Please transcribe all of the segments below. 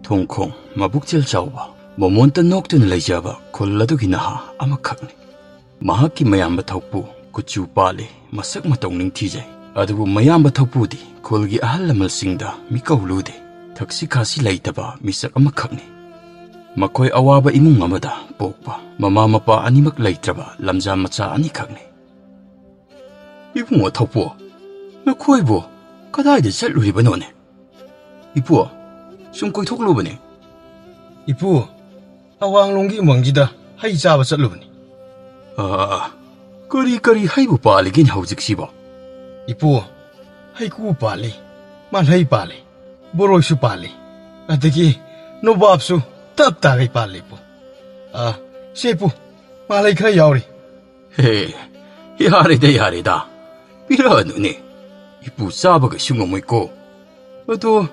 ꯊꯣꯡꯈꯣꯡ ꯃꯕꯨꯛꯆꯦꯜ ꯆꯥꯎꯕ ꯃꯃꯣꯟꯇ ꯅꯣꯛꯇꯨꯅ ꯂꯩꯖꯕ ꯈꯨꯜ ꯑꯗꯨꯒꯤ ꯅꯍꯥ ꯑꯃꯈꯛꯅꯤ꯫ ꯃꯍꯥꯛꯀꯤ ꯃꯌꯥꯝꯕ ꯊꯧꯄꯨ ꯀꯨꯆꯨ ꯄꯥꯜꯂꯤ, ꯃꯁꯛ ꯃꯇꯧ ꯅꯤꯡꯊꯤꯖꯩ꯫ ꯑꯗꯨꯕꯨ ꯃꯌꯥꯝꯕ ꯊꯧꯄꯨꯗꯤ ꯈꯨꯜꯒꯤ ꯑꯍꯜ ꯂꯃꯟꯁꯤꯡꯗ ꯃꯤꯀꯧ ꯂꯨꯗꯦ, ꯊꯛꯁꯤ ꯈꯥꯁꯤ ꯂꯩꯇꯕ ꯃꯤꯁꯛ ꯑꯃꯈꯛꯅꯤ꯫ ꯃꯈꯣꯏ ꯑꯋꯥꯕ ꯏꯃꯨꯡ ꯑꯃꯗ ꯄꯣꯛꯄ, ꯃꯃꯥ ꯃꯄꯥ ꯑꯅꯤꯃꯛ ꯂꯩꯇ꯭ꯔꯕ ꯂꯝꯖꯥ ꯃꯆꯥ ꯑꯅꯤꯈꯛꯅꯤ꯫ ꯏꯕꯨꯡꯉꯣ ꯊꯧꯄꯨ, ꯅꯈꯣꯏꯕꯨ ꯀꯗꯥꯏꯗ ꯆꯠꯂꯨꯔꯤꯕꯅꯣꯅꯦ? ꯏꯄꯨ, ꯁꯨꯝ ꯀꯣꯏꯊꯣꯛꯂꯨꯕꯅꯦ꯫ ꯏꯄꯨ, ꯑꯋꯥꯡꯂꯣꯝꯒꯤ ꯎꯃꯪꯁꯤꯗ ꯍꯩ ꯆꯥꯕ ꯆꯠꯂꯨꯕꯅꯤ꯫ ꯀꯔꯤ ꯍꯩꯕꯨ ꯄꯥꯜꯂꯤꯒꯦꯅꯦ ꯍꯧꯖꯤꯛꯁꯤꯕꯣ? ꯏꯄꯨ, ꯍꯩꯀꯨ ꯄꯥꯜꯂꯤ, ꯃꯥꯜꯍꯩ ꯄꯥꯜꯂꯤ, ꯕꯣꯔꯣꯏꯁꯨ ꯄꯥꯜꯂꯤ, ꯑꯗꯒꯤ ꯅꯣꯕꯥꯞꯁꯨ ꯇꯞ ꯇꯥꯒꯩ ꯄꯥꯜꯂꯤ ꯏꯄꯨ꯫ ꯁꯦ ꯏꯄꯨ, ꯃꯥꯜꯍꯩ ꯈꯔ ꯌꯥꯎꯔꯤ꯫ ꯍꯦ, ꯌꯥꯔꯦꯗ, ꯄꯤꯔꯛꯑꯅꯨꯅꯦ, ꯏꯄꯨ ꯆꯥꯕꯒꯩꯁꯨ ꯉꯝꯃꯣꯏꯀꯣ꯫ ꯑꯗꯣ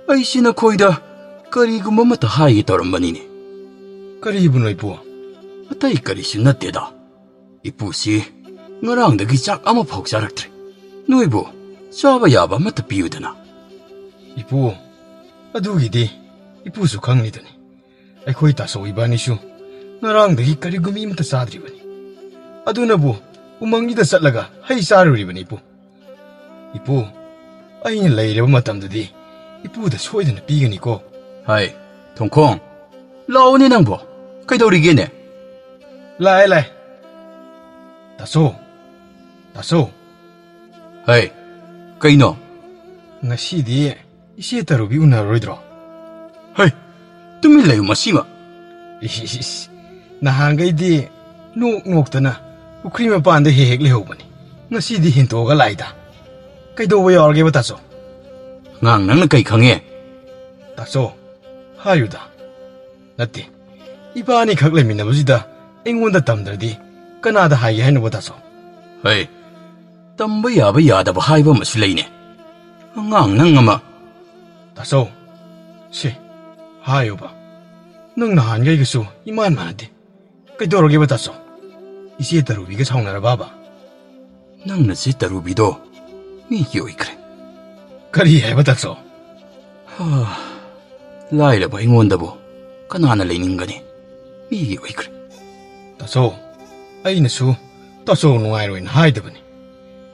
ꯑꯩꯁꯤ ꯅꯈꯣꯏꯗ ꯀꯔꯤꯒꯨꯝꯕ ꯑꯃꯠꯇ ꯍꯥꯏꯒꯦ ꯇꯧꯔꯝꯕꯅꯤꯅꯦ꯫ ꯀꯔꯤꯕꯨꯅꯣ ꯏꯄꯨ? ꯑꯇꯩ ꯀꯔꯤꯁꯨ ꯅꯠꯇꯦꯗ, ꯏꯄꯨꯁꯤ ꯉꯔꯥꯡꯗꯒꯤ ꯆꯥꯛ ꯑꯃꯐꯥꯎ ꯆꯥꯔꯛꯇ꯭ꯔꯦ꯫ ꯅꯣꯏꯕꯨ ꯆꯥꯕ ꯌꯥꯕ ꯑꯃꯠꯇ ꯄꯤꯌꯨꯗꯅ꯫ ꯏꯄꯨ, ꯑꯗꯨꯒꯤꯗꯤ ꯏꯄꯨꯁꯨ ꯈꯪꯂꯤꯗꯨꯅꯤ, ꯑꯩꯈꯣꯏ ꯇꯥꯆꯧ ꯏꯕꯥꯅꯤꯁꯨ ꯉꯔꯥꯡꯗꯒꯤ ꯀꯔꯤꯒꯨꯝꯕ ꯑꯃꯠꯇ ꯆꯥꯗ꯭ꯔꯤꯕꯅꯤ꯫ ꯑꯗꯨꯅꯕꯨ ꯎꯃꯪꯒꯤꯗ ꯆꯠꯂꯒ ꯍꯩ ꯆꯥꯔꯨꯔꯤꯕꯅꯤ ꯏꯄꯨ꯫ ꯏꯄꯨ, ꯑꯩꯅ ꯂꯩꯔꯕ ꯃꯇꯝꯗꯗꯤ ꯏꯄꯨꯗ ꯁꯣꯏꯗꯅ ꯄꯤꯒꯅꯤꯀꯣ꯫ ꯍꯥꯏ ꯊꯣꯡꯈꯣꯡ, ꯂꯥꯛꯑꯣꯅꯦ ꯅꯪꯕꯣ, ꯀꯩꯗꯧꯔꯤꯒꯦꯅꯦ? ꯂꯥꯛꯑꯦ꯫ ꯇꯥꯆꯧ. ꯍꯥꯏ, ꯀꯩꯅꯣ? ꯉꯁꯤꯗꯤ ꯏꯆꯦ ꯇꯔꯨꯕꯤ ꯎꯅꯔꯔꯣꯏꯗ꯭ꯔꯣ? ꯍꯩ, ꯇꯨꯃꯤꯟ ꯂꯩꯌꯨ ꯃꯁꯤꯃ꯫ ꯅꯍꯥꯟꯈꯩꯗꯤ ꯅꯣꯛꯇꯅ ꯄꯨꯈ꯭ꯔꯤ ꯃꯄꯥꯟꯗ ꯍꯦꯛ ꯂꯩꯍꯧꯕꯅꯤ, ꯉꯁꯤꯗꯤ ꯍꯦꯟꯇꯣꯛꯑꯒ ꯂꯥꯛꯏꯗ꯫ ꯀꯩꯗꯧꯕ ꯌꯥꯎꯔꯒꯦꯕ ꯇꯥꯆꯧ? ꯑꯉꯥꯡ ꯅꯪꯅ ꯀꯩ ꯈꯪꯉꯦ? ꯇꯥꯆꯧ, ꯍꯥꯏꯌꯨꯗ꯫ ꯅꯠꯇꯦ, ꯏꯕꯥꯅꯤꯈꯛ ꯂꯩꯃꯤꯟꯅꯕꯁꯤꯗ ꯑꯩꯉꯣꯟꯗ ꯇꯝꯗ꯭ꯔꯗꯤ ꯀꯅꯥꯗ ꯍꯥꯏꯒꯦ ꯍꯥꯏꯅꯣꯕ ꯇꯥꯆꯧ? ꯍꯩ, ꯇꯝꯕ ꯌꯥꯕ ꯌꯥꯗꯕ ꯍꯥꯏꯕ ꯑꯃꯁꯨ ꯂꯩꯅꯦ꯫ ꯑꯉꯥꯡ ꯅꯪ ꯑꯃ꯫ ꯇꯥꯆꯧ, ꯁꯦ ꯍꯥꯏꯌꯨꯕ, ꯅꯪ ꯅꯍꯥꯟꯈꯩꯒꯁꯨ ꯏꯃꯥꯟ ꯃꯥꯟꯅꯗꯦ꯫ ꯀꯩꯗꯧꯔꯒꯦꯕ ꯇꯥꯆꯧ? ꯏꯆꯦ ꯇꯔꯨꯕꯤꯒ ꯁꯥꯎꯅꯔꯕꯕ? ꯅꯪ ꯅꯆꯦ ꯇꯔꯨꯕꯤꯗꯣ ꯃꯤꯒꯤ ꯑꯣꯏꯈ꯭ꯔꯦ꯫ ꯀꯔꯤ ꯍꯥꯏꯕ ꯇꯥꯆꯧ? ꯂꯥꯏꯔꯕ ꯑꯩꯉꯣꯟꯗꯕꯨ ꯀꯅꯥꯅ ꯂꯩꯅꯤꯡꯒꯅꯤ? ꯃꯤꯒꯤ ꯑꯣꯏꯈ꯭ꯔꯦ꯫ ꯇꯥꯆꯧ, ꯑꯩꯅꯁꯨ ꯇꯥꯆꯧ ꯅꯨꯡꯉꯥꯏꯔꯣꯏꯅ ꯍꯥꯏꯗꯕꯅꯤ꯫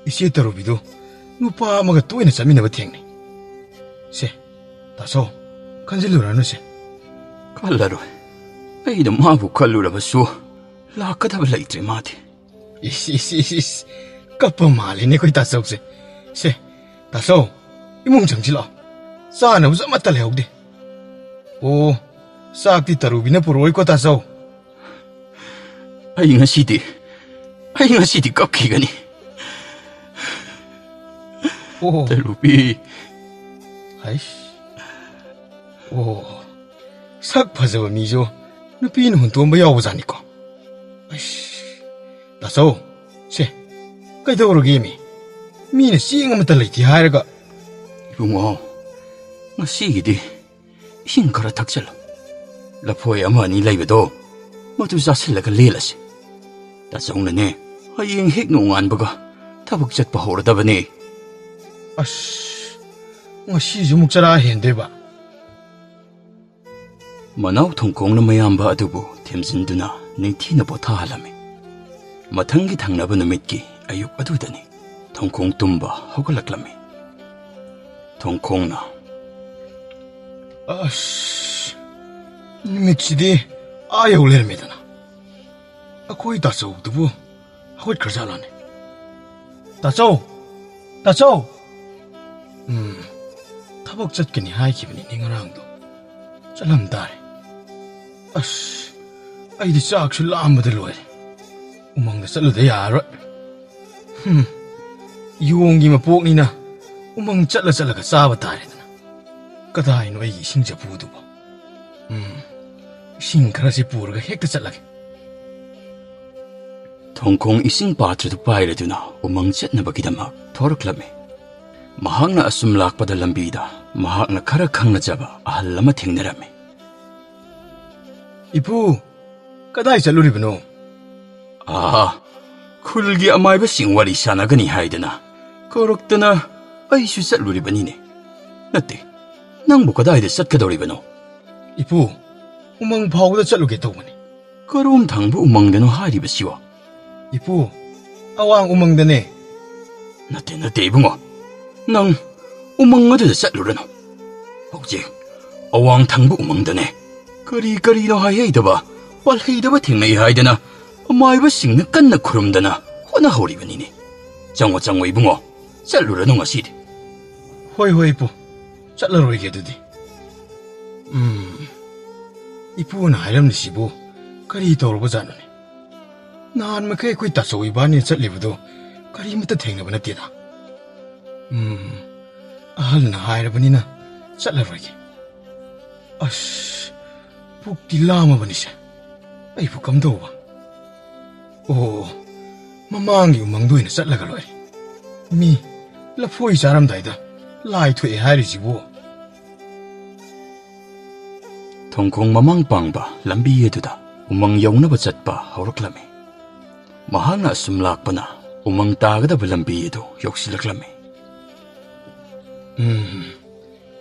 ꯏꯆꯦ ꯇꯔꯨꯕꯤꯗꯨ ꯅꯨꯄꯥ ꯑꯃꯒ ꯇꯣꯏꯅ ꯆꯠꯃꯤꯟꯅꯕ ꯊꯦꯡꯅꯩ꯫ ꯁꯦ ꯇꯥꯆꯧ, ꯈꯟꯖꯤꯜꯂꯨꯔꯅꯨꯁꯦ꯫ ꯈꯜꯂꯔꯣꯏ, ꯑꯩꯅ ꯃꯥꯕꯨ ꯈꯜꯂꯨꯔꯕꯁꯨ ꯂꯥꯛꯀꯗꯕ ꯂꯩꯇ꯭ꯔꯦ ꯃꯥꯗꯤ꯫ ꯏꯁ, ꯀꯞꯄ ꯃꯥꯜꯂꯤꯅꯦ ꯑꯩꯈꯣꯏ ꯇꯥꯆꯧꯁꯦ꯫ ꯁꯦ ꯇꯥꯆꯧ, ꯏꯃꯨꯡ ꯆꯪꯁꯤꯜꯂꯛꯑꯣ, ꯆꯥꯅꯕꯁꯨ ꯑꯃꯠꯇ ꯂꯩꯍꯧꯗꯦ꯫ ꯑꯣ, ꯆꯥꯛꯇꯤ ꯇꯔꯨꯕꯤꯅ ꯄꯨꯔꯛꯑꯣꯏꯀꯣ ꯇꯥꯆꯧ? ꯑꯩ ꯉꯁꯤꯗꯤ ꯀꯞꯈꯤꯒꯅꯤ꯫ ꯑꯣ, ꯇꯔꯨꯕꯤ. ꯍꯩꯁ. ꯑꯣ, ꯁꯛ ꯐꯖꯕ ꯃꯤꯁꯨ ꯅꯨꯄꯤꯅ ꯍꯨꯟꯇꯣꯛꯑꯝꯕ ꯌꯥꯎꯕꯖꯥꯠꯅꯤꯀꯣ꯫ ꯇꯥꯆꯧ, ꯁꯦ ꯀꯩꯗꯧꯔꯒꯦ ꯃꯤꯅ ꯆꯦꯡ ꯑꯃꯠꯇ ꯂꯩꯇꯦ ꯍꯥꯏꯔꯒ? ꯏꯕꯨꯡꯉꯣ, ꯉꯁꯤꯒꯤꯗꯤ ꯏꯁꯤꯡ ꯈꯔ ꯊꯛꯆꯜꯂꯨ꯫ ꯂꯐꯣꯏ ꯑꯃ ꯑꯅꯤ ꯂꯩꯕꯗꯣ ꯃꯗꯨ ꯆꯥꯁꯤꯜꯂꯒ ꯂꯦꯜꯂꯁꯤ꯫ ꯇꯥꯆꯧꯅꯅꯦ, ꯍꯌꯦꯡ ꯍꯦꯛ ꯅꯣꯡꯉꯥꯟꯕꯒ ꯊꯕꯛ ꯆꯠꯄ ꯍꯧꯔꯗꯕꯅꯦ꯫ ꯉꯁꯤꯁꯨ ꯑꯃꯨꯛ ꯆꯔꯥ ꯍꯦꯟꯗꯣꯏꯕ? ꯃꯅꯥꯎ ꯊꯣꯡꯈꯣꯡꯅ ꯃꯌꯥꯝꯕ ꯑꯗꯨꯕꯨ ꯊꯦꯝꯖꯤꯟꯗꯨꯅ ꯅꯤꯡꯊꯤꯅ ꯄꯣꯊꯥꯍꯜꯂꯝꯃꯤ꯫ ꯃꯊꯪꯒꯤ ꯊꯪꯅꯕ ꯅꯨꯃꯤꯠꯀꯤ ꯑꯌꯨꯛ ꯑꯗꯨꯗꯅꯤ ꯊꯣꯡꯈꯣꯡ ꯇꯨꯝꯕ ꯍꯧꯒꯠꯂꯛꯂꯝꯃꯤ꯫ ꯊꯣꯡꯈꯣꯡꯅ, ꯅꯨꯃꯤꯠꯁꯤꯗꯤ ꯌꯧ ꯂꯩꯔꯝꯃꯦꯗꯅ꯫ ꯑꯩꯈꯣꯏ ꯇꯥꯆꯧꯗꯨꯕꯨ ꯍꯧꯒꯠꯈ꯭ꯔꯖꯥꯠꯂꯥꯅꯦ? ꯇꯥꯆꯧ! ꯊꯕꯛ ꯆꯠꯀꯅꯤ ꯍꯥꯏꯈꯤꯕꯅꯤꯅꯦ ꯉꯔꯥꯡꯗꯣ, ꯆꯠꯂꯝ ꯇꯥꯔꯦ꯫ ꯑꯩꯗꯤ ꯆꯥꯛꯁꯨ ꯂꯥꯝꯕꯗ ꯂꯣꯏꯔꯦ, ꯎꯃꯪꯗ ꯆꯠꯂꯨꯗ ꯌꯥꯔꯔꯣꯏ꯫ ꯌꯣꯡꯒꯤ ꯃꯄꯣꯛꯅꯤꯅ ꯎꯃꯪ ꯆꯠꯂꯒ ꯆꯥꯕ ꯇꯥꯔꯦꯗꯅ꯫ ꯀꯗꯥꯏꯅꯣ ꯑꯩꯒꯤ ꯏꯁꯤꯡ ꯆꯐꯨꯗꯨꯕꯣ? ꯏꯁꯤꯡ ꯈꯔꯁꯤ ꯄꯨꯔꯒ ꯍꯦꯛꯇ ꯆꯠꯂꯒꯦ꯫ ꯊꯣꯡꯈꯣꯡ ꯏꯁꯤꯡ ꯄꯥꯇ꯭ꯔꯗꯨ ꯄꯥꯏꯔꯗꯨꯅ ꯎꯃꯪ ꯆꯠꯅꯕꯒꯤꯗꯃꯛ ꯊꯣꯔꯛꯂꯝꯃꯤ꯫ ꯃꯍꯥꯛꯅ ꯑꯁꯨꯝ ꯂꯥꯛꯄꯗ ꯂꯝꯕꯤꯗ ꯃꯍꯥꯛꯅ ꯈꯔ ꯈꯪꯅꯖꯕ ꯑꯍꯜ ꯑꯃ ꯊꯦꯡꯅꯔꯝꯃꯤ꯫ ꯏꯄꯨ, ꯀꯗꯥꯏ ꯆꯠꯂꯨꯔꯤꯕꯅꯣ? ꯈꯨꯜꯒꯤ ꯑꯃꯥꯏꯕꯁꯤꯡ ꯋꯥꯔꯤ ꯁꯥꯟꯅꯒꯅꯤ ꯍꯥꯏꯗꯅ ꯀꯧꯔꯛꯇꯅ ꯑꯩꯁꯨ ꯆꯠꯂꯨꯔꯤꯕꯅꯤꯅꯦ꯫ ꯅꯠꯇꯦ, ꯅꯪꯕꯨ ꯀꯗꯥꯏꯗ ꯆꯠꯀꯗꯧꯔꯤꯕꯅꯣ? 이부, 우멍 파우더 짤루게 떠보니. 그럼 당부 우멍대노 하리버시오. 이부, 아왕 우멍대네. 나대 이붕어. 넌 우멍어디서 짤루르노. 혹지 아왕 당부 우멍대네. 그리노 하이해이더바. 빨해이더바 탱나이 하이드나. 마이버 싱느 깐나 쿠름다나. 호나호리버니니. 장어 이붕어. 짤루르노 것이디. 호이 이부, 짤러로이게 되디. 이부는 하이람니시부. 그리 떠오르보자노니. 난 막해 거의 따서 이반이 짤리부도 그리부터 탱나보나 뛰다. 아hal나 하이라보니나 짤러로이게. 아씨, 북디 라마보니샤. 아이부 감도와. 오, 마망이 우망도이나 짤라가로이. 미, 라포이 자람다이다. 라이투에 하이리지부. 통콩 마망빵바 람비에두다. 우멍 여우나바 잣바 하우락라메. 마항나 숨락바나 우멍 따가다바 람비에도 욕실락라메.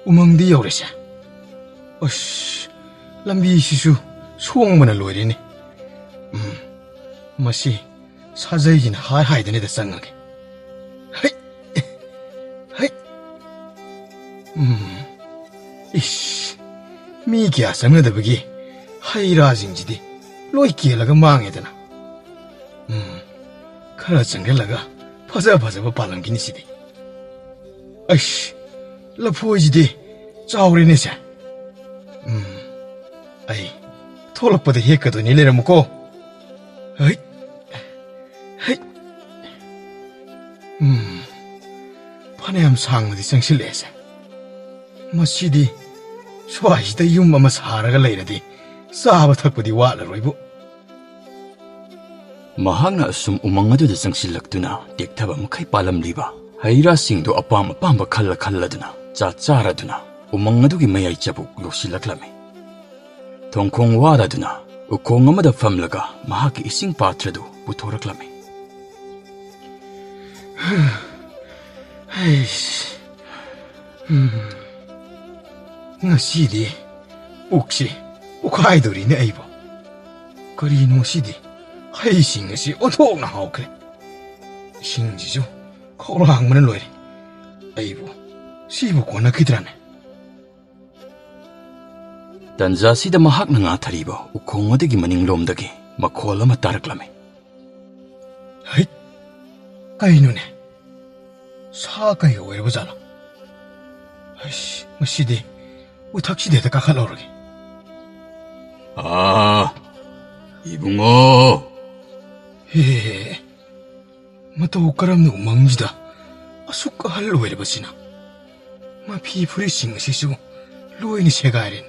우멍디 여우레샤. 어씨, 람비시수 수홍문을 로이리니. 마시 사자이긴 하이하이드네다 쌍하게. 하이. 이씨, 미기야 쌍나다 버기 하이라징지디 로이키엘라가 망해드나. 카라 짱겔라가 파자파자바 발랑기니시디. 아이씨, 라포이지디 짜오리네샤. 아이, 톨락보다 헤까도 니레라 먹고. 아이. 파네암 상나디 쌍실레샤. 마시디 수아이시다 윰마마 사라가 레이라디 싸바 탁보디 와라로이부. 마항나 숨 우멍어두다 쌍실락두나 덱타바 무카이 빨람리바. 하이라싱도 아빠마 칼라두나 짜짜라두나 우멍어두기 마야이 자북 욕실락라메. 통콩 와라두나 우콩 아마다 팜라가 마하기 이싱 파트라도 부토락라메. 아이씨, ngasi디 옥시 옥하이돌이네 아이보. 그리노시디 하이싱시 어토나 하오크레. 싱지죠 코로항문을 로이리. 아이보 시보 권나키드라네. 단자시다 마학나 ngathariba ukhongodagi maninglomdagi makhol ama taraklame. 하이, 까이누네. 사가이가 왜 보자라. 아이씨, 마시디 우탁시대다 까칼라오르게. 아, 이붕어. 헤헤, 마또 옷가람는 우망지다. 아숙가 할로 왜 보시나. 마 피부리 싱시수 로이니 세가이린.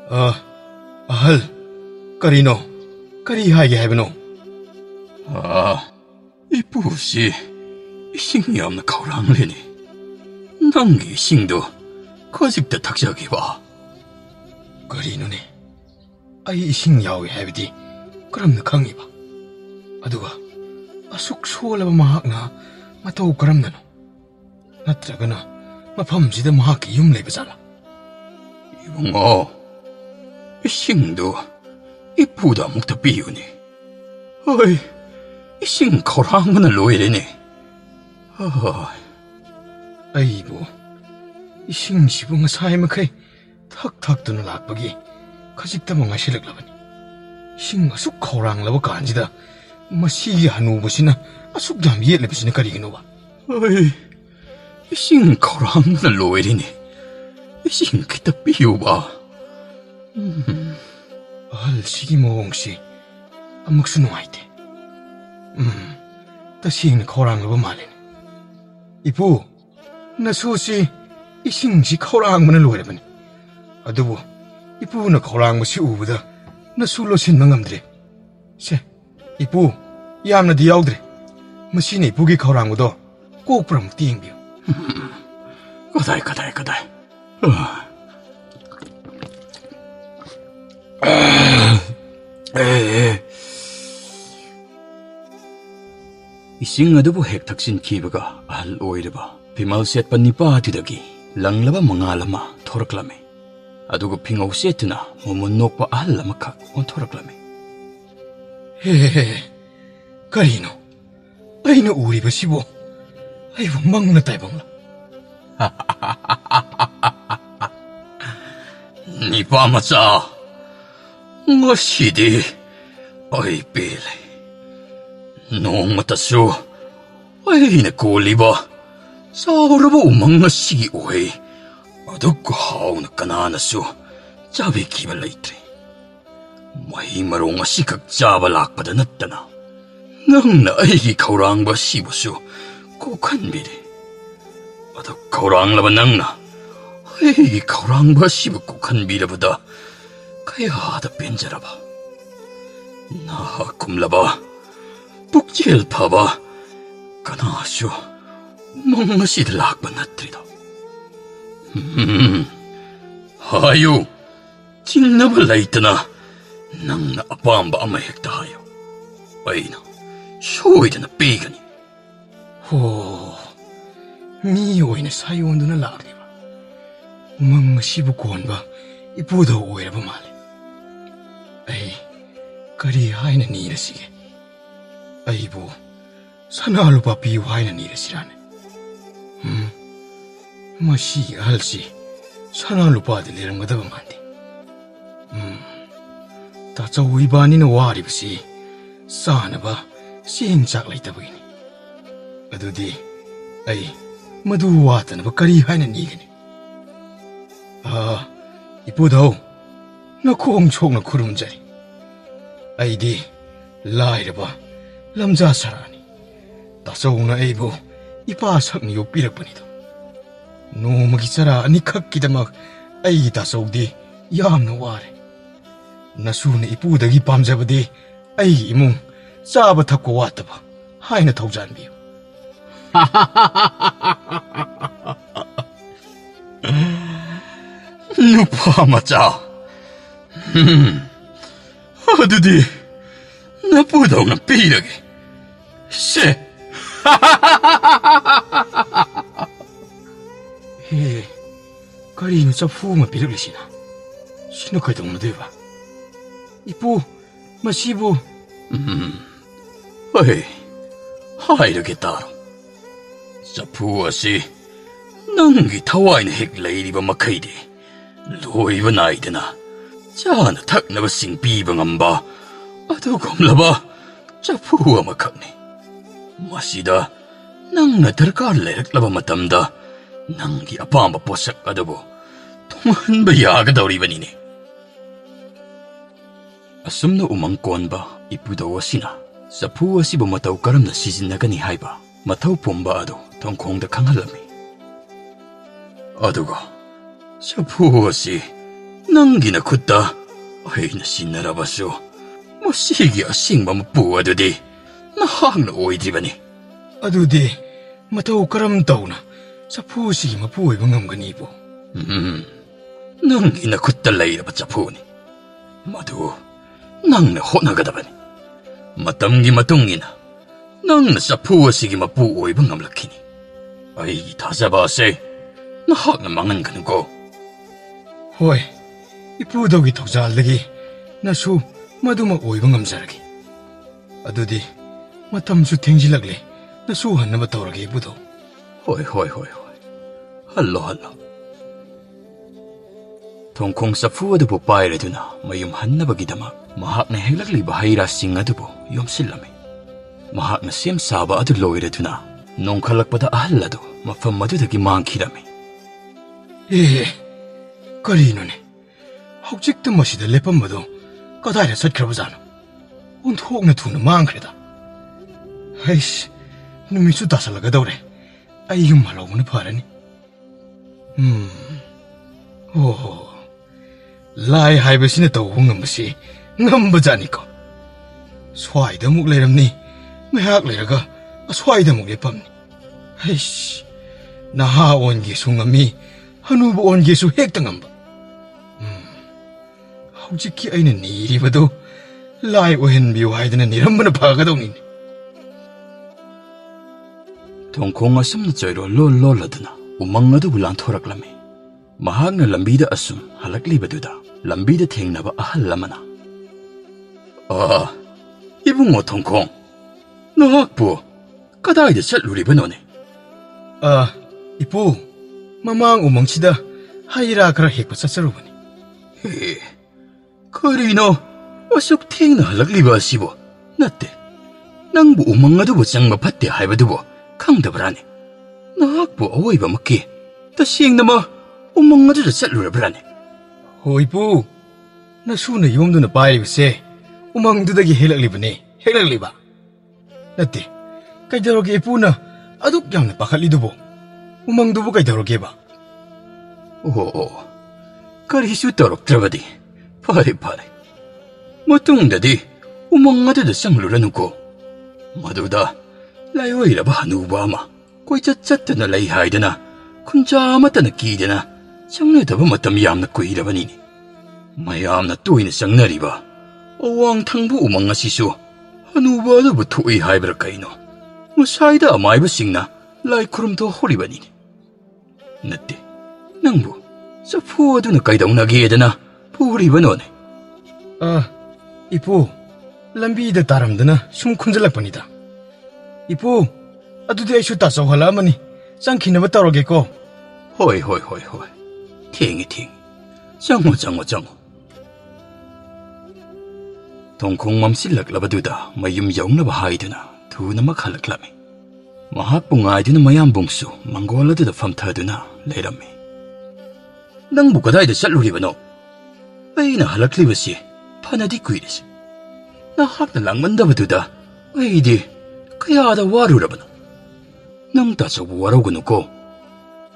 아할, 까리노, 까리하게 해보노. 아, 이쁘시 싱이 없나 가오랑래니. 낭기 싱도 거집다 탁자기봐. 까리노네. 아이 싱야오게 해비디 그럼나 강이봐. 아두가 아숙 수월라바 마학나 마또 옷가람나노. 나트라가나 마팜지다 마학기 윰레베살라. 이붕어, 싱도 이쁘다 묵다 비우니. 어이, 싱 가오랑문을 로이래니. 아이고, 이 싱시붕아 사이마카이 탁탁 뜨는 락박이 가직다 뭔가 실력라바니. 싱 아숙 가오랑라바 간지다. 마시기 한우보시나 아숙 잠이엘레보시나 가리기노바. 어이, 싱 가오랑문을 로이래니. 싱 기다 비우봐. 알시기 모공시 아묵수노 아이테. 다시는 가오랑라바 말레니. 이부, 나 수시 이 싱시 가오랑문을 로이라바니. 아두부, 이부나 가오랑무시 우부다 나 술로 신망함드레. 세, 이부, 얌나 디야우드레. 마시네 이부기 가오랑무도 꼭 부라무 띵비요. 가다이. Ising adubo hektaksin kibaga ahal oiraba. Pimal set panipa atidagi. Langlaba mangalama thoraklame. ꯑꯗꯨꯒ ꯐꯤꯉꯧ ꯁꯦꯠꯇꯨꯅ ꯃꯃꯨꯟ ꯅꯣꯛꯄ ꯑꯍꯜ ꯑꯃꯈꯛ ꯑꯣꯟꯊꯣꯔꯛꯂꯝꯃꯤ. ꯍꯦ, ꯀꯔꯤꯅꯣ? ꯑꯩꯅ ꯎꯔꯤꯕꯁꯤꯕꯨ ꯑꯩꯕꯨ ꯃꯪꯅ ꯇꯥꯏꯕꯪꯂ? ꯅꯤꯄꯥꯃꯆꯥ, ꯉꯁꯤꯗꯤ ꯑꯩ ꯄꯦꯜꯂꯦ. ꯅꯣꯡꯃꯇꯁꯨ ꯑꯩꯅ ꯀꯣꯜꯂꯤꯕ ꯆꯥꯎꯔꯕ ꯎꯃꯪ ꯑꯁꯤꯒꯤ ꯎꯍꯩ ꯑꯗꯨꯛ ꯍꯥꯎꯅ ꯀꯅꯥꯅꯁꯨ ꯆꯥꯕꯤꯈꯤꯕ ꯂꯩꯇ꯭ꯔꯤ. ꯃꯍꯩ ꯃꯔꯣꯡ ꯑꯁꯤꯈꯛ ꯆꯥꯕ ꯂꯥꯛꯄꯗ ꯅꯠꯇꯅ ꯅꯪꯅ ꯑꯩꯒꯤ ꯈꯧꯔꯥꯡꯕ ꯑꯁꯤꯕꯨꯁꯨ ꯀꯣꯛꯍꯟꯕꯤꯔꯦ. ꯑꯗꯨ ꯈꯧꯔꯥꯡꯂꯕ ꯅꯪꯅ ꯑꯩꯒꯤ ꯈꯧꯔꯥꯡꯕ ꯑꯁꯤꯕꯨ ꯀꯣꯛꯍꯟꯕꯤꯔꯕꯗ ꯀꯌꯥꯗ ꯄꯦꯟꯖꯔꯕ. ꯅꯍꯥ ꯀꯨꯝꯂꯕ ꯄꯨꯛꯆꯦꯜ ꯐꯕ ꯀꯅꯥꯁꯨ ꯎꯃꯪ ꯑꯁꯤꯗ ꯂꯥꯛꯄ ꯅꯠꯇ꯭ꯔꯤꯗꯣ. ꯍꯥꯏꯌꯨ, ꯆꯤꯡꯅꯕ ꯂꯩꯇꯅ ꯅꯪꯅ ꯑꯄꯥꯝꯕ ꯑꯃ ꯍꯦꯛꯇ ꯍꯥꯏꯌꯨ. ꯑꯩꯅ ꯁꯣꯏꯗꯅ ꯄꯤꯒꯅꯤ. ꯍꯣ, ꯃꯤ ꯑꯣꯏꯅ ꯁꯥꯌꯣꯟꯗꯨꯅ ꯂꯥꯛꯂꯤꯕ ꯎꯃꯪ ꯑꯁꯤꯕꯨ ꯀꯣꯟꯕ ꯏꯄꯨꯗꯧ ꯑꯣꯏꯔꯕ ꯃꯥꯜꯂꯦ. ꯑꯩ ꯀꯔꯤ ꯍꯥꯏꯅ ꯅꯤꯔꯁꯤꯒꯦ? ꯑꯩꯕꯨ ꯁꯅꯥ ꯂꯨꯄꯥ ꯄꯤꯌꯨ ꯍꯥꯏꯅ ꯅꯤꯔꯁꯤꯔꯥꯅꯦ? ꯃꯁꯤꯒꯤ ꯑꯍꯜꯁꯤ ꯁꯅꯥ ꯂꯨꯄꯥꯗꯤ ꯂꯩꯔꯝꯒꯗꯕ ꯃꯥꯟꯗꯦ. ꯇꯥꯆꯧ ꯏꯕꯥꯅꯤꯅ ꯋꯥꯔꯤꯕꯁꯤ ꯆꯥꯅꯕ ꯆꯦꯡ ꯆꯥꯛ ꯂꯩꯇꯕꯒꯤꯅꯤ. ꯑꯗꯨꯗꯤ ꯑꯩ ꯃꯗꯨ ꯋꯥꯠꯇꯅꯕ ꯀꯔꯤ ꯍꯥꯏꯅ ꯅꯤꯒꯅꯤ? ꯏꯄꯨꯗꯧ, ꯅꯈꯣꯡ ꯁꯣꯛꯅ ꯈꯨꯔꯨꯝꯖꯔꯤ. ꯑꯩꯗꯤ ꯂꯥꯏꯔꯕ ꯂꯝꯖꯥ ꯁꯔꯥꯅꯤ. ꯇꯥꯆꯧꯅ ꯑꯩꯕꯨ ꯏꯄꯥ ꯁꯛꯅ ꯌꯣꯛꯄꯤꯔꯛꯄꯅꯤꯗꯣ. ꯅꯣꯡꯃꯒꯤ ꯆꯔꯥ ꯑꯅꯤꯈꯛꯀꯤꯗꯃꯛ ꯑꯩꯒꯤ ꯇꯥꯆꯧꯗꯤ ꯌꯥꯝꯅ ꯋꯥꯔꯦ. ꯅꯁꯨꯅ ꯏꯄꯨꯗꯒꯤ ꯄꯥꯝꯖꯕꯗꯤ ꯑꯩꯒꯤ ꯏꯃꯨꯡ ꯆꯥꯕ ꯊꯛꯄ ꯋꯥꯠꯇꯕ ꯍꯥꯏꯅ ꯊꯧꯖꯥꯟꯕꯤꯌꯨ. ꯅꯨꯄꯥꯃꯆꯥ, ꯑꯗꯨꯗꯤ ꯅꯄꯨꯗꯧꯅ ꯄꯤꯔꯒꯦ. ꯁꯦ. ꯍꯦ, ꯀꯔꯤꯅꯣ ꯆꯐꯨ ꯑꯃ ꯄꯤꯔꯛꯂꯤꯁꯤꯅ? ꯁꯤꯅ ꯀꯩꯗꯧꯅꯗꯣꯏꯕ? ꯏꯄꯨ, ꯃꯁꯤꯕꯨ... ꯍꯣꯏ, ꯍꯥꯏꯔꯒꯦ ꯇꯥꯔꯣ. ꯆꯐꯨ ꯑꯁꯤ ꯅꯪꯒꯤ ꯊꯋꯥꯏꯅ ꯍꯦꯛ ꯂꯩꯔꯤꯕ ꯃꯈꯩꯗꯤ ꯂꯣꯏꯕ ꯅꯥꯏꯗꯅ ꯆꯥꯅ ꯊꯛꯅꯕꯁꯤꯡ ꯄꯤꯕ ꯉꯝꯕ ꯑꯗꯨꯒꯨꯝꯂꯕ ꯆꯐꯨ ꯑꯃꯈꯛꯅꯤ. ꯃꯁꯤꯗ ꯅꯪꯅ ꯗꯔꯀꯥꯔ ꯂꯩꯔꯛꯂꯕ ꯃꯇꯝꯗ ꯅꯪꯒꯤ ꯑꯄꯥꯝꯕ ꯄꯣꯠꯁꯛ ꯑꯗꯨꯕꯨ ꯊꯨꯡꯍꯟꯕ ꯌꯥꯒꯗꯧꯔꯤꯕꯅꯤꯅꯦ. ꯑꯁꯨꯝꯅ ꯎꯃꯪ ꯀꯣꯟꯕ ꯏꯄꯨꯗꯧ ꯑꯁꯤꯅ ꯆꯐꯨ ꯑꯁꯤꯕꯨ ꯃꯇꯧ ꯀꯔꯝꯅ ꯁꯤꯖꯤꯟꯅꯒꯅꯤ ꯍꯥꯏꯕ ꯃꯊꯧ ꯄꯨꯝꯕ ꯑꯗꯨ ꯊꯣꯡꯈꯣꯡꯗ ꯈꯪꯍꯜꯂꯝꯃꯤ. ꯑꯗꯨꯒ ꯆꯐꯨ ꯑꯁꯤ ꯅꯪꯒꯤ ꯅꯈꯨꯠꯇ ꯑꯩꯅ ꯁꯤꯟꯅꯔꯕꯁꯨ ꯃꯁꯤꯒꯤ ꯑꯁꯦꯡꯕ ꯃꯄꯨ ꯑꯗꯨꯗꯤ ꯅꯍꯥꯛꯅ ꯑꯣꯏꯗ꯭ꯔꯤꯕꯅꯤ. ꯑꯗꯨꯗꯤ ꯃꯇꯧ ꯀꯔꯝ ꯇꯧꯅ ꯆꯐꯨ ꯑꯁꯤꯒꯤ ꯃꯄꯨ ꯑꯣꯏꯕ ꯉꯝꯒꯅꯤꯕꯣ? ꯅꯪꯒꯤ ꯅꯈꯨꯠꯇ ꯂꯩꯔꯕ ꯆꯐꯨꯅꯤ. ꯃꯗꯨ ꯅꯪꯅ ꯍꯣꯠꯅꯒꯗꯕꯅꯤ. ꯃꯇꯝꯒꯤ ꯃꯇꯨꯡ ꯏꯟꯅ ꯅꯪꯅ ꯆꯐꯨ ꯑꯁꯤꯒꯤ ꯃꯄꯨ ꯑꯣꯏꯕ ꯉꯝꯂꯛꯈꯤꯅꯤ. ꯑꯩꯒꯤ ꯊꯥꯖꯕ ꯑꯁꯦ ꯅꯍꯥꯛꯅ ꯃꯥꯡꯍꯟꯒꯅꯨꯀꯣ. ꯍꯣꯏ, ꯏꯄꯨꯗꯧꯒꯤ ꯊꯧꯖꯥꯜꯗꯒꯤ ꯅꯁꯨ ꯃꯗꯨꯃꯛ ꯑꯣꯏꯕ ꯉꯝꯖꯔꯒꯦ. ꯑꯗꯨꯗꯤ ꯃꯇꯝꯁꯨ ꯊꯦꯡꯖꯤꯜꯂꯛꯂꯦ. ꯅꯁꯨ ꯍꯟꯅꯕ ꯇꯧꯔꯒꯦ ꯏꯄꯨꯗꯧ. ꯍꯣꯏ. ꯍꯜꯂꯣ. ꯊꯣꯡꯈꯣꯡ ꯆꯐꯨ ꯑꯗꯨꯕꯨ ꯄꯥꯏꯔꯗꯨꯅ ꯃꯌꯨꯝ ꯍꯟꯅꯕꯒꯤꯗꯃꯛ ꯃꯍꯥꯛꯅ ꯍꯦꯛꯂꯛꯂꯤꯕ ꯍꯩꯔꯥꯁꯤꯡ ꯑꯗꯨꯕꯨ ꯌꯣꯝꯁꯤꯜꯂꯝꯃꯤ. ꯃꯍꯥꯛꯅ ꯁꯦꯝ ꯁꯥꯕ ꯑꯗꯨ ꯂꯣꯏꯔꯗꯨꯅ ꯅꯣꯡꯈꯠꯂꯛꯄꯗ ꯑꯍꯜ ꯑꯗꯨ ꯃꯐꯝ ꯑꯗꯨꯗꯒꯤ ꯃꯥꯡꯈꯤꯔꯝꯃꯤ. ꯀꯔꯤꯅꯣꯅꯦ? ꯍꯧꯖꯤꯛꯇ ꯃꯁꯤꯗ ꯂꯦꯞꯄꯝꯕꯗꯣ ꯀꯗꯥꯏꯗ ꯆꯠꯈ꯭ꯔꯕꯖꯥꯠꯅꯣ? ꯑꯣꯟꯊꯣꯛꯅ ꯊꯨꯅ ꯃꯥꯡꯈ꯭ꯔꯦꯗ. ꯍꯩꯁ, ꯅꯨꯃꯤꯠꯁꯨ ꯇꯥꯁꯜꯂꯛꯀꯗꯧꯔꯦ. ꯑꯩ ꯌꯨꯝ ꯍꯜꯂꯧꯕꯅ ꯐꯔꯅꯤ. ꯑꯣꯍꯣ, ꯂꯥꯏ ꯍꯥꯏꯕꯁꯤꯅ ꯇꯧꯕ ꯉꯝꯕꯁꯤ ꯉꯝꯕꯖꯥꯠꯅꯤꯀꯣ. ꯁ꯭ꯋꯥꯏꯗ ꯑꯃꯨꯛ ꯂꯩꯔꯝꯅꯤ, ꯉꯥꯏꯍꯥꯛ ꯂꯩꯔꯒ ꯑꯁ꯭ꯋꯥꯏꯗ ꯑꯃꯨꯛ ꯂꯦꯞꯄꯝꯅꯤ. ꯍꯩꯁ, ꯅꯍꯥ ꯑꯣꯟꯒꯦꯁꯨ ꯉꯝꯃꯤ, ꯍꯅꯨꯕ ꯑꯣꯟꯒꯦꯁꯨ ꯍꯦꯛꯇ ꯉꯝꯕ. ꯍꯧꯖꯤꯛꯀꯤ ꯑꯩꯅ ꯅꯤꯔꯤꯕꯗꯨ ꯂꯥꯏ ꯑꯣꯏꯍꯟꯕꯤꯌꯨ ꯍꯥꯏꯗꯅ ꯅꯤꯔꯝꯕꯅ ꯐꯒꯗꯧꯅꯤꯅꯦ. ꯊꯣꯡꯈꯣꯡ ꯑꯁꯨꯝꯅ ꯆꯣꯏꯔꯣꯜ ꯂꯣꯜꯂꯗꯨꯅ ꯎꯃꯪ ꯑꯗꯨꯕꯨ ꯂꯥꯟꯊꯣꯔꯛꯂꯝꯃꯤ. ꯃꯍꯥꯛꯅ ꯂꯝꯕꯤꯗ ꯑꯁꯨꯝ ꯍꯜꯂꯛꯂꯤꯕꯗꯨꯗ ꯂꯝꯕꯤꯗ ꯊꯦꯡꯅꯕ ꯑꯍꯜ ꯑꯃꯅ 이붕어 통콩 너학부 까다이데 찰루리버노네 이쁘 마망 우멍치다 하이라 그라 핵바 쌀쌀로보니 그리노 어속 탱나 할락리바 시보 나때 낭부 우멍아두보 짱마 팟대 하이바두보 강다브라네 너학부 어이바 먹기 다 시행나마 우멍아두자 찰루라브라네 이쁘 나 수나 용도나 바이리브세 우망두다기 헬락리브네 헬락리바 나때 까이다로게 이쁘나 아둑 양나 바칼리두보 우망두보 까이다로게 봐 오 그리수 떨어뜨려버디 파리 뭐뚱다디 우멍아두다 쌍루라누고 마두다 라이오이라바 하누바마 꼬이짜짜뜨나 라이하이드나 쿤자마따나 끼드나 쌍내다바 마땀 얌나 꼬이라바니니 마얌나 또이나 쌍나리바 어왕탕부 우멍아시수 하누바다부 토이 하이브라카이노 무사이다 아마이브싱나 라이쿠름도 호리바니니 나때 낭부 사푸어두나 까이다웅나기에드나 부리바노네 이쁘 람비다 따람드나 숨쿤질락뻔이다 이쁘 아두디 아이슈 따서 할라마니 짱키나바 따로게고 호이 팅이 짱모 동콩맘 실락라바두다 마윰 영나바 하이드나 두나막 할락라미 마학봉 아이드나 마얌봉수 망골라드다 팜타드나 레라미 낭부 가다이다 샬루리바노 아이나 할락리바시 파나디 꾸이리시 나 학나 랑만다바두다 아이디 그야다 와루라바노 낭 따서부 와라고누고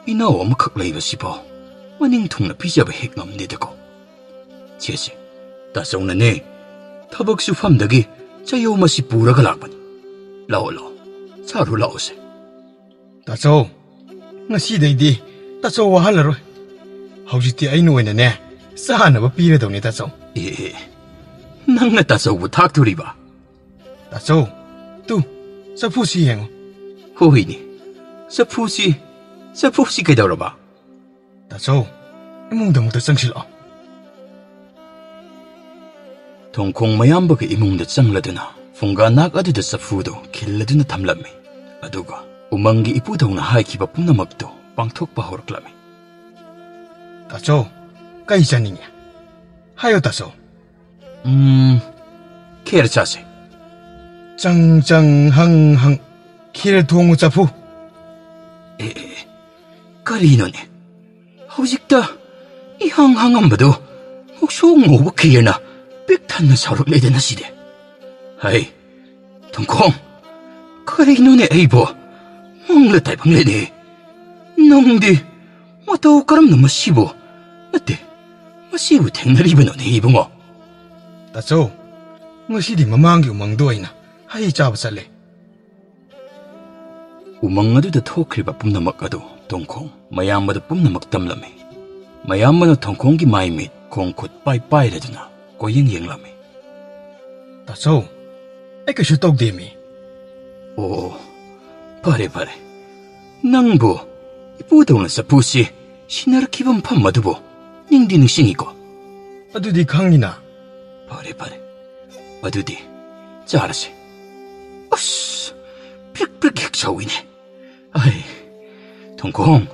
이나 어묵학 레이바시보 마닝통나 비자바 핵남네다고 제시 따서우나네 타벅수 팜다기 자요마시 부라가 락바니 라오 차로 라오세 따서 ngasidaidi 따서 와할라로 haujitti ainu oinane sahanaba piradawni 따서 낭나 따서부 탁두리바 따서 뚜 사푸시 행어 호이니 사푸시 그다라바 따서 이몽다몽다 짱실어 동콩 마얌바가 이몽다 짱라드나 퐁가 낙아드다 사푸도 길라드나 탐람미 아두가 우망기 이쁘다우나 하이키바 뿜나막도 빵톡바 호락라미 따서 까이자니냐 하여 따서 케르차세 짱짱항항 키를 동우 짜푸 까리노네 허직다 이 항항한바도 혹시 오버 키에나 빽탄나 사록레데나 시데 하이 동콩 까리노네 에이보 멍르타이 방레네 농디 마타오 까람나 마시보 나때 마시부 탱나리바노네 이봉어 따서 ngasi디 mamanggi umangdo aina hayi chaba sale 우망아두다 토크리바 뿜나막아도 동콩 마얌바다 뿜나막 땀라메 마얌바나 동콩기 마이밋 콩콧 빠이빠이라드나 고잉잉라메 따서 에케슈 똑데미 오 바레 낭부 이쁘다우나 사푸시 시나르 기분 팜마두보 닝디는 싱이고 아두디 강리나 바레 어두디 잘하시 어스 픽픽 핵사위네 아이 동콩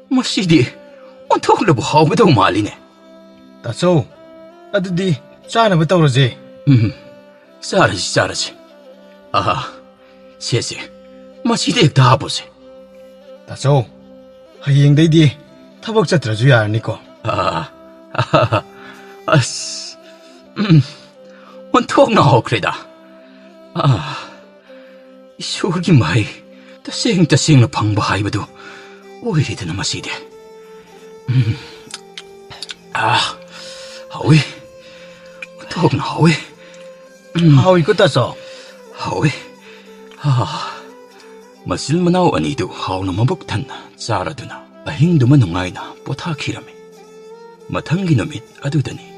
마시디 온토글라부 하우바다우 말리네 따서 아두디 짜나바 떠러지 잘하시 아하 세세 마시디 다 보세 따서 하이행데이디 타벅 자트라주 야니고 아스 온톡 나오크레다 이쇼기 마이 따생나 방바 하이바도 오히리드나 마시데 하위 톡 나오이 하위 끝따서 하위 마실마나오 아니도 하우나 마복탄나 짜라드나 아행두마 농아이나 포타키라메 마탕기 노밋 아두다니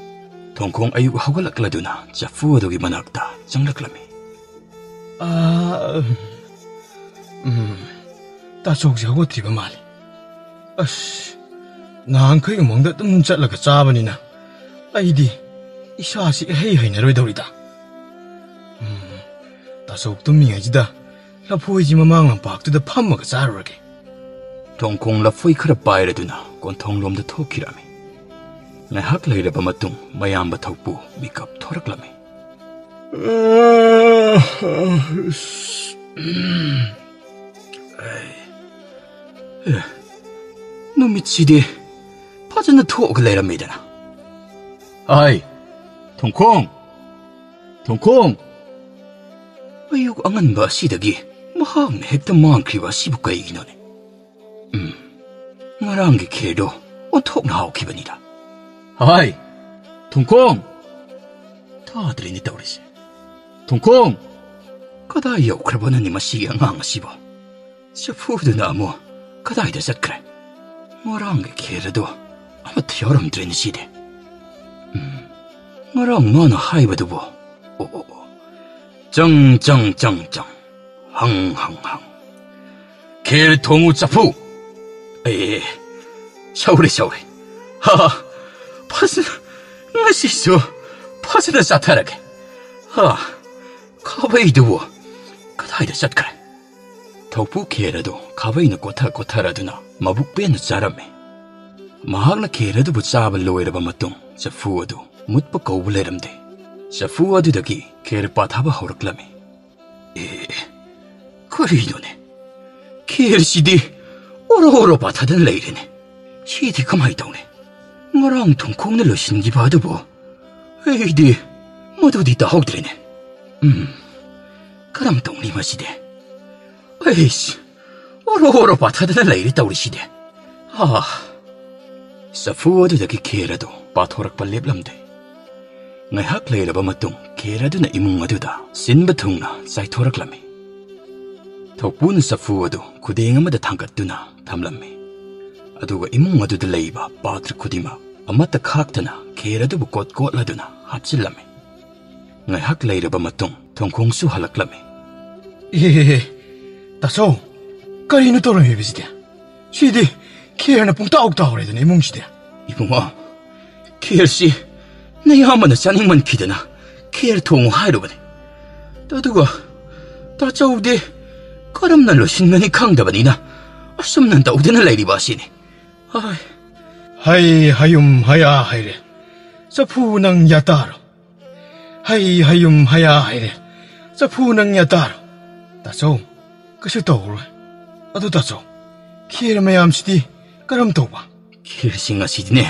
동콩 아이고 하갈락라두나 자푸어도기 만악다 짱락라메 따서 혹시 하고 드리바 말이 ꯅꯍꯥꯟꯈꯩꯒ ꯃꯪꯗ ꯑꯗꯨꯝ ꯆꯠꯂꯒ ꯆꯥꯕꯅꯤꯅ ꯑꯩꯗꯤ ꯏꯁꯥꯁꯤ ꯏꯍꯩ ꯍꯩꯅꯔꯣꯏꯗꯧꯔꯤꯗ ꯇꯥꯆꯧ ꯇꯨꯝꯃꯤꯉꯩꯁꯤꯗ ꯂꯐꯣꯏꯁꯤ ꯃꯃꯥꯡ ꯂꯝꯄꯥꯛꯇꯨꯗ ꯐꯝꯃꯒ ꯆꯥꯔꯨꯔꯒꯦ ꯊꯣꯡꯈꯣꯡ ꯂꯐꯣꯏ ꯈꯔ ꯄꯥꯏꯔꯗꯨꯅ ꯀꯣꯟꯊꯣꯡꯂꯣꯝꯗ ꯊꯣꯛꯈꯤꯔꯝꯃꯤ ꯉꯥꯏꯍꯥꯛ ꯂꯩꯔꯕ ꯃꯇꯨꯡ ꯃꯌꯥꯝꯕ ꯊꯧꯄꯨ ꯃꯤꯀꯞ ꯊꯣꯔꯛꯂꯝꯃꯤ ꯅꯨꯃꯤꯠꯁꯤꯗꯤ ꯐꯖꯅ ꯊꯣꯛꯑꯒ ꯂꯩꯔꯝꯃꯤꯗꯅ ꯑꯩ ꯊꯣꯡꯈꯣꯡ ꯊꯣꯡꯈꯣꯡ ꯑꯌꯨꯛ ꯑꯉꯟꯕ ꯑꯁꯤꯗꯒꯤ ꯃꯍꯥꯛꯅ ꯍꯦꯛꯇ ꯃꯥꯡꯈ꯭ꯔꯤꯕ ꯑꯁꯤꯕꯨ ꯀꯩꯒꯤꯅꯣꯅꯦ ꯉꯔꯥꯡꯒꯤ ꯈꯦꯔꯗꯣ ꯑꯣꯟꯊꯣꯛꯅ ꯍꯥꯎꯈꯤꯕꯅꯤꯗ ꯍꯥꯏ ꯊꯣꯡꯈꯣꯡ ꯇꯥꯗ꯭ꯔꯦꯅꯦ ꯇꯧꯔꯤꯁꯦ ꯊꯣꯡꯈꯣꯡ ꯀꯗꯥꯏ ꯌꯧꯈ꯭ꯔꯕꯅꯅꯤ ꯃꯁꯤꯒꯤ ꯑꯉꯥꯡ ꯑꯁꯤꯕꯣ ꯆꯐꯨꯗꯨꯅ ꯑꯃꯨꯛ ꯀꯗꯥꯏꯗ ꯆꯠꯈ꯭ꯔꯦ ꯉꯔꯥꯡꯒꯤ ꯈꯦꯔꯗꯣ ꯑꯃꯠꯇ ꯌꯥꯎꯔꯝꯗ꯭ꯔꯦꯅꯦ ꯁꯤꯗꯤ ꯉꯔꯥꯡ ꯃꯥꯅ ꯍꯥꯏꯕꯗꯨꯕꯨ ꯆꯪ ꯆꯪ ꯆꯪ ꯆꯪ ꯍꯪ ꯍꯪ ꯍꯪ ꯈꯦꯔ ꯊꯣꯡꯉꯨ ꯆꯐꯨ ꯁꯧꯔꯦ ꯁꯧꯔꯦꯐꯖꯅ ꯉꯁꯤꯁꯨ ꯐꯖꯅ ꯆꯥꯊꯔꯒꯦ ꯈꯥꯕꯩꯗꯨꯕꯨ ꯀꯗꯥꯏꯗ ꯆꯠꯈ꯭ꯔꯦ ꯊꯧꯄꯨ ꯈꯦꯔ ꯑꯗꯨ ꯈꯥꯕꯩꯅ ꯀꯣꯊꯔꯗꯨꯅ ꯃꯕꯨꯛ ꯄꯦꯟꯅ ꯆꯥꯔꯝꯃꯤ ꯃꯍꯥꯛꯅ ꯈꯦꯔ ꯑꯗꯨꯕꯨ ꯆꯥꯕ ꯂꯣꯏꯔꯕ ꯃꯇꯨꯡ ꯆꯐꯨ ꯑꯗꯨ ꯃꯨꯠꯄ ꯀꯧꯕ ꯂꯩꯔꯝꯗꯦ ꯆꯐꯨ ꯑꯗꯨꯗꯒꯤ ꯈꯦꯔ ꯄꯥꯊꯕ ꯍꯧꯔꯛꯂꯝꯃꯤ ꯀꯔꯤꯅꯣꯅꯦ ꯈꯦꯔꯁꯤꯗꯤ ꯑꯣꯔꯣ ꯄꯥꯊꯗꯅ ꯂꯩꯔꯦꯅꯦ ꯁꯤꯗꯤ ꯀꯃꯥꯏ ꯇꯧꯅꯤ ꯉꯔꯥꯡ ꯊꯣꯡꯈꯣꯡꯅ ꯂꯣꯏꯁꯤꯟꯈꯤꯕ ꯑꯗꯨꯕꯨ ꯑꯩꯗꯤ ꯃꯗꯨꯗꯤ ꯇꯥꯍꯧꯗ꯭ꯔꯦꯅꯦ ꯀꯔꯝ ꯇꯧꯅꯤ ꯃꯁꯤꯗꯤ ꯑꯩꯁ ꯑꯣꯔꯣ ꯄꯥꯊꯗꯅ ꯂꯩꯔꯦ ꯇꯧꯔꯤꯁꯤꯗꯤ ꯆꯐꯨ ꯑꯗꯨꯗꯒꯤ ꯈꯦꯔ ꯑꯗꯨ ꯄꯥꯊꯣꯔꯛꯄ ꯂꯦꯞꯂꯝꯗꯦ ꯉꯥꯏꯍꯥꯛ ꯂꯩꯔꯕ ꯃꯇꯨꯡ ꯈꯦꯔ ꯑꯗꯨꯅ ꯏꯃꯨꯡ ꯑꯗꯨꯗ ꯁꯤꯟꯕ ꯊꯨꯡꯅ ꯆꯥꯏꯊꯣꯔꯛꯂꯝꯃꯤ ꯊꯧꯄꯨꯅ ꯆꯐꯨ ꯑꯗꯨ ꯈꯨꯗꯦꯡ ꯑꯃꯗ ꯊꯥꯡꯒꯠꯇꯨꯅ ꯊꯝꯂꯝꯃꯤ ꯑꯗꯨꯒ ꯏꯃꯨꯡ ꯑꯗꯨꯗ ꯂꯩꯕ ꯄꯥꯇ꯭ꯔ ꯈꯨꯗꯤꯡꯃꯛ ꯑꯃꯠꯇ ꯈꯥꯛꯇꯅ ꯈꯦꯔ ꯑꯗꯨꯕꯨ ꯀꯣꯠꯂꯗꯨꯅ ꯍꯥꯞꯆꯤꯜꯂꯝꯃꯤ ꯉꯥꯏꯍꯥꯛ ꯂꯩꯔꯕ ꯃꯇꯨꯡ ꯊꯣꯡꯈꯣꯡꯁꯨ ꯍꯜꯂꯛꯂꯝꯃꯤ ꯇꯥꯆꯧ ꯀꯔꯤꯅꯣ ꯇꯧꯔꯝꯃꯤꯕꯁꯤꯗꯤ ꯁꯤꯗꯤ ꯈꯦꯔꯅ ꯄꯨꯡꯇꯥꯎ ꯇꯥꯎꯔꯦꯗꯅ ꯏꯃꯨꯡꯁꯤꯗꯤ 이봉아, 켈씨, 내 야만은 짜닝만 기대나 켈 통호 하이로버네. 너도가 따짜우디 까람날로 신면이 강다바니나 아썸난다 우드는 레이리 바시니. 하이 하욤 하야 하이레 서푸낭 야따로 하이 하욤 하야 하이레 서푸낭 야따로 따짜우 그시 떠오르 아도 따짜우 켈 매암시디 까람 떠봐 켈싱아 시디네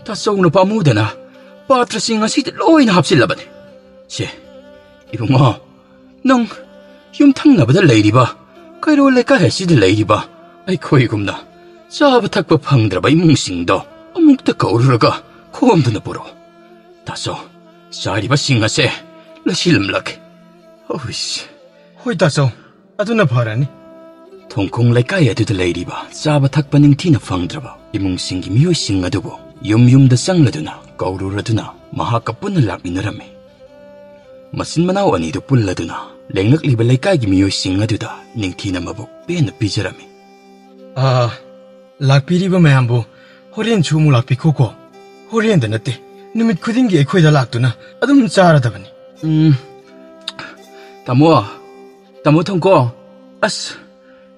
따짜우는 바무데나 바트싱아 시디 로이나 합실라바네. 시 이봉아 능 윰탕나보다 레이리바 까이로올레까 해시디 레이리바 아이코이굼나 짜부탁바 팡드라바 이뭉싱도 어묵다 거우르가 코엄드나 보러 다소 짜리바 싱아세 라실름락 어이씨 호이 따짜우 아도나 바라니 통콩 레까이 아두다 레이리바 짜부탁바 닝티나 팡드라바 이뭉싱기 미호싱 아두보 윰윰다 쌍라두나 거우르라두나 마하까 뿐을 락미너라메 마신마나우 아니도 뿔라두나 랭락리바 레까이기 미호싱 아두다 닝티나 마복 빼나 삐자라메 락비리바 매암보 호리엔 주무 락비코코 호리엔다 너때 누밋 쿠딩기 에코이다 락두나 아둠 짜라다바니 따모 통코 아스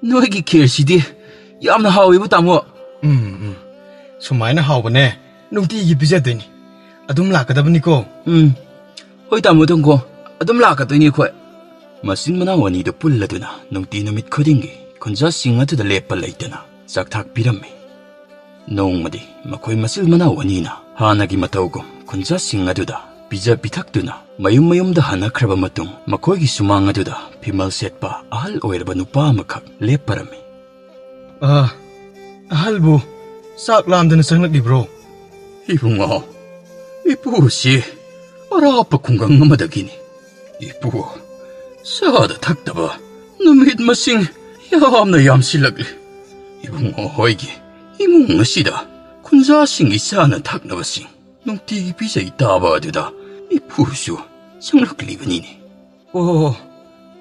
너에게 켈시디 얌나 하오이부 따모 수마이나 하오바네 눅티기 비자되니 아둠 락가다바니코 호이 따모 통코 아둠 락가더니 코 마신마나우 아니도 뿔라두나 눅티 누밋 쿠딩기 건자 싱아두다 레빠 레이드나 싹탁 비람미 노웅마디 마코이 마실마나우 아니나 하나기 마타우고 건자 싱아두다 비자 비탁두나 마윰마윰다 하나크라바 마tung 마코이기 수망아두다 비말 셋바 아할 오이라바 누파 아마칵 레빠라미 아할부 싹람드나 상락리브로 이붕아 이쁘시 아라아빠 궁강나마다기니 이쁘 사다 탁다바 누밋 마싱 야암나 얌실락리 이붕어 호이기 이뭉마시다 군사싱이 사는 탁나바싱 농띠기 비자이 따바두다 이푸슈 성락리바니니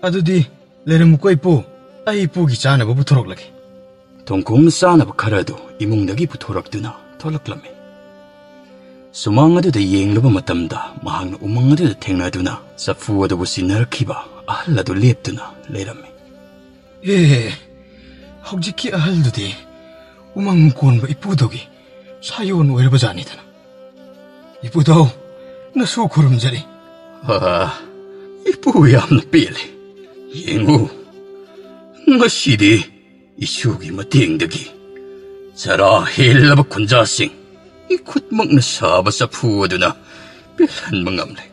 아두디 레르무코 이쁘 아이쁘기 짜나바 부토록라게 동공나 싸나바 카라도 이몽덕이 부토락드나 털럭람이. 수망아두다 예행러바 마땀다 마항나 우망아두다 탱나두나 사푸어두부 시나르키바 아할라도 랩두나 레람이. 예, 혹지키 아할두디 우망군바 이쁘덕이 사요원 외르바자니다나. 이쁘다오 나수 구름자리. 아, 이쁘 얌나 삐레. 예งูngasi디 isugi matingdagi sara helaba kunjasing ikut magna saba sa puwaduna bilan mangamle.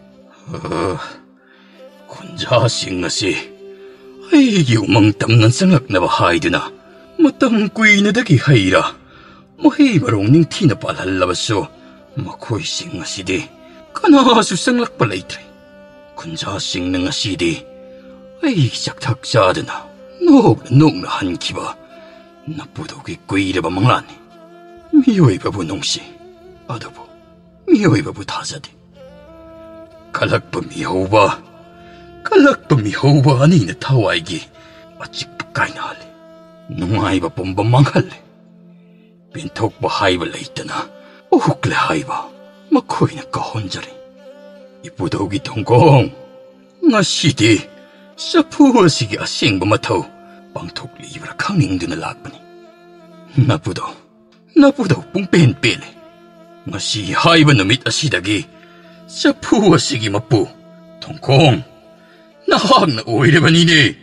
Kunjasing ngasi ay umang tamnan sangak na bahayduna matang kuy na dagi hayra mahay marong ning tinapalhalabaso makoy sing ngasidi kanasu sanglak palaytre. Kunjasing na ngasidi ay saktaksadana 녹나 한키바 나쁘도기 꾸이레바 망라니 미오이바부 농시 아더부 미오이바부 타자디 갈락바 미호바 아니네 타와이기 아직 까이나 할래 농아이바 봄바 망할래 빈톡바 하이바 레이트나 오흑레 하이바 마코이나 까혼자리 이쁘도기 동공 나시디 사푸어시기 아싱바 마타우 방톡 리브라 강닝드나 락바니 나쁘도 뿡뺀 빼레 ngasi haiba namit asidagi sapuwasigi mapu tongkong nahag na oirebanine